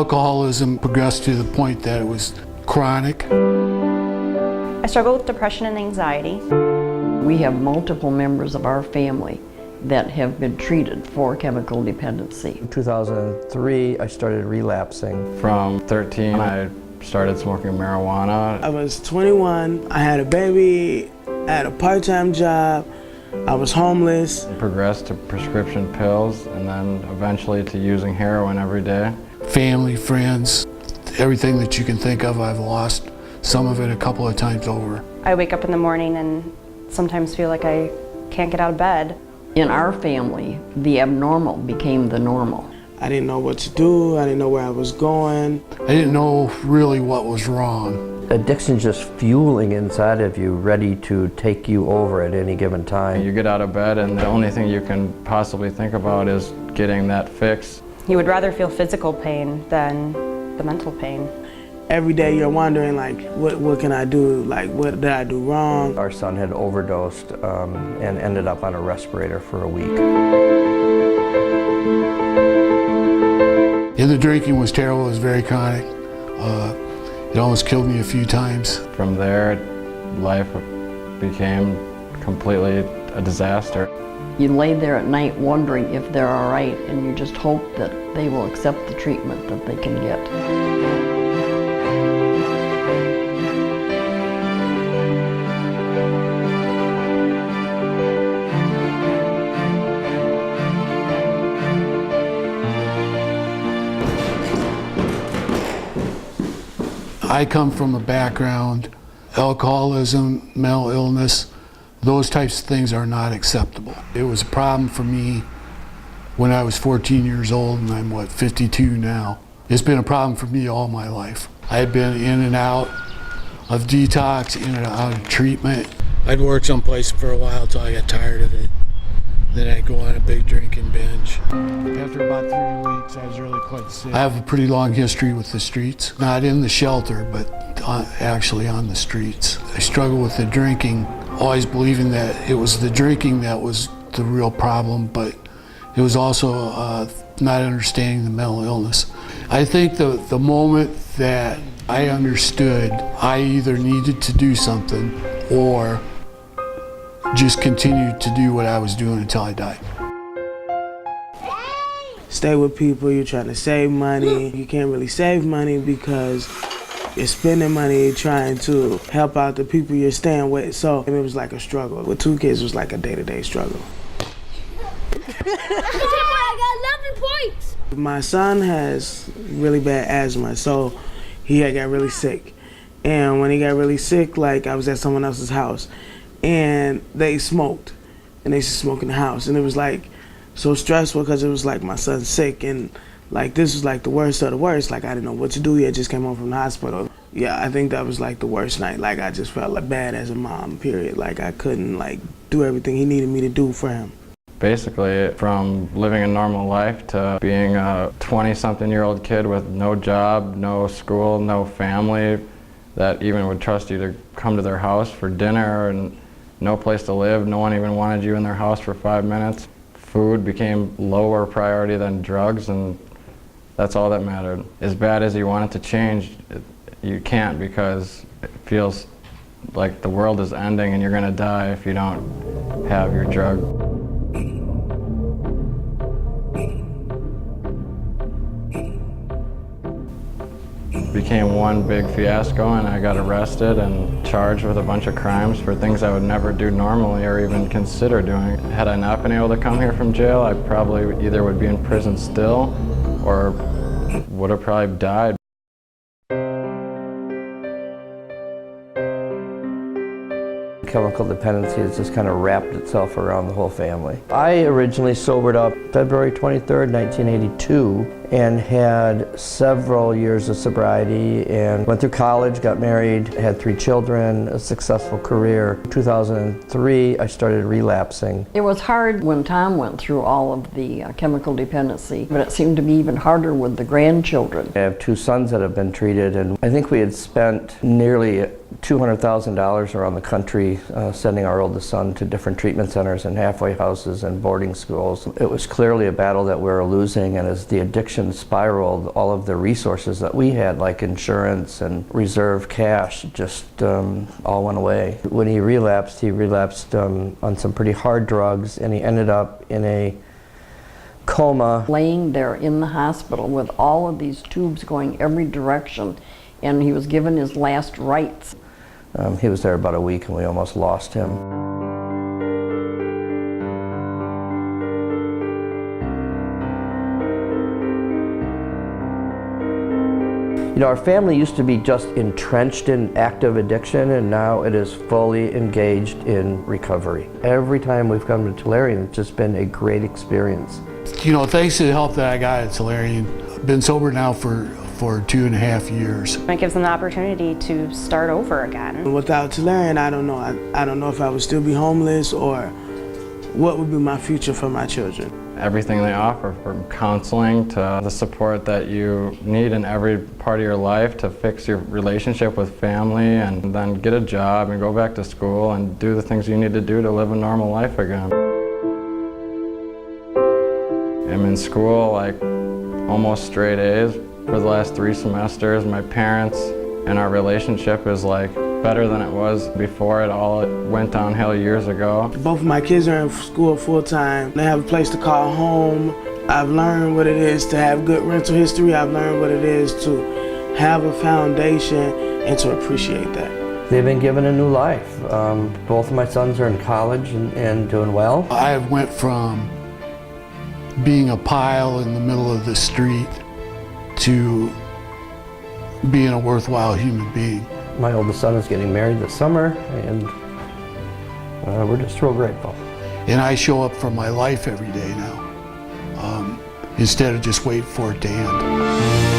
alcoholism progressed to the point that it was chronic. I struggle with depression and anxiety. We have multiple members of our family that have been treated for chemical dependency. In 2003, I started relapsing. From 13, I started smoking marijuana. I was 21, I had a baby, I had a part-time job, I was homeless. It progressed to prescription pills and then eventually to using heroin every day. Family, friends, everything that you can think of I've lost, some of it a couple of times over. I wake up in the morning and sometimes feel like I can't get out of bed. In our family, the abnormal became the normal. I didn't know what to do, I didn't know where I was going. I didn't know really what was wrong. Addiction's just fueling inside of you, ready to take you over at any given time. You get out of bed and the only thing you can possibly think about is getting that fix. You would rather feel physical pain than the mental pain. Every day you're wondering, like, what can I do? Like, what did I do wrong? Our son had overdosed and ended up on a respirator for a week. And the drinking was terrible, it was very chronic. It almost killed me a few times. From there, life became completely a disaster. You lay there at night wondering if they're all right, and you just hope that they will accept the treatment that they can get. I come from a background, alcoholism, mental illness, those types of things are not acceptable. It was a problem for me when I was 14 years old, and I'm, 52 now. It's been a problem for me all my life. I had been in and out of detox, in and out of treatment. I'd work someplace for a while till I got tired of it. Then I'd go on a big drinking binge. After about 3 weeks, I was really quite sick. I have a pretty long history with the streets. Not in the shelter, but actually on the streets. I struggled with the drinking, always believing that it was the drinking that was the real problem, but it was also not understanding the mental illness. I think the moment that I understood I either needed to do something or just continued to do what I was doing until I died. Stay with people, you're trying to save money. You can't really save money because you're spending money trying to help out the people you're staying with. So it was like a struggle. With 2 kids, it was like a day-to-day struggle. I got 11 points! My son has really bad asthma, so he had got really sick. And when he got really sick, like, I was at someone else's house, and they smoked, and they used to smoke in the house, and it was like so stressful because it was like my son's sick, and like this was like the worst of the worst. Like I didn't know what to do. He had just came home from the hospital. Yeah, I think that was like the worst night. Like I just felt like bad as a mom, period. Like I couldn't like do everything he needed me to do for him. Basically, from living a normal life to being a 20-something-year-old kid with no job, no school, no family that even would trust you to come to their house for dinner, and no place to live, no one even wanted you in their house for 5 minutes. Food became lower priority than drugs, and that's all that mattered. As bad as you want it to change, you can't, because it feels like the world is ending and you're gonna die if you don't have your drug. Became one big fiasco, and I got arrested and charged with a bunch of crimes for things I would never do normally or even consider doing. Had I not been able to come here from jail, I probably either would be in prison still or would have probably died. Chemical dependency has just kind of wrapped itself around the whole family. I originally sobered up February 23rd, 1982, and had several years of sobriety, and went through college, got married, had 3 children, a successful career. In 2003, I started relapsing. It was hard when Tom went through all of the chemical dependency, but it seemed to be even harder with the grandchildren. I have 2 sons that have been treated, and I think we had spent nearly $200,000 around the country sending our oldest son to different treatment centers and halfway houses and boarding schools. It was clearly a battle that we were losing, and as the addiction addiction spiraled. All of the resources that we had, like insurance and reserve cash, just all went away. When he relapsed on some pretty hard drugs, and he ended up in a coma. Laying there in the hospital with all of these tubes going every direction, and he was given his last rites. He was there about a week and we almost lost him. You know, our family used to be just entrenched in active addiction, and now it is fully engaged in recovery. Every time we've come to Tellurian, it's just been a great experience. You know, thanks to the help that I got at Tellurian, I've been sober now for 2.5 years. It gives them the opportunity to start over again. Without Tellurian, I don't know. I don't know if I would still be homeless or what would be my future for my children. Everything they offer, from counseling to the support that you need in every part of your life to fix your relationship with family, and then get a job and go back to school and do the things you need to do to live a normal life again. I'm in school like almost straight A's for the last 3 semesters. My parents and our relationship is like better than it was before it all went downhill years ago. Both of my kids are in school full time. They have a place to call home. I've learned what it is to have good rental history. I've learned what it is to have a foundation and to appreciate that. They've been given a new life. Both of my sons are in college and doing well. I went from being a pile in the middle of the street to being a worthwhile human being. My oldest son is getting married this summer, and we're just real grateful. And I show up for my life every day now, instead of just waiting for it to end.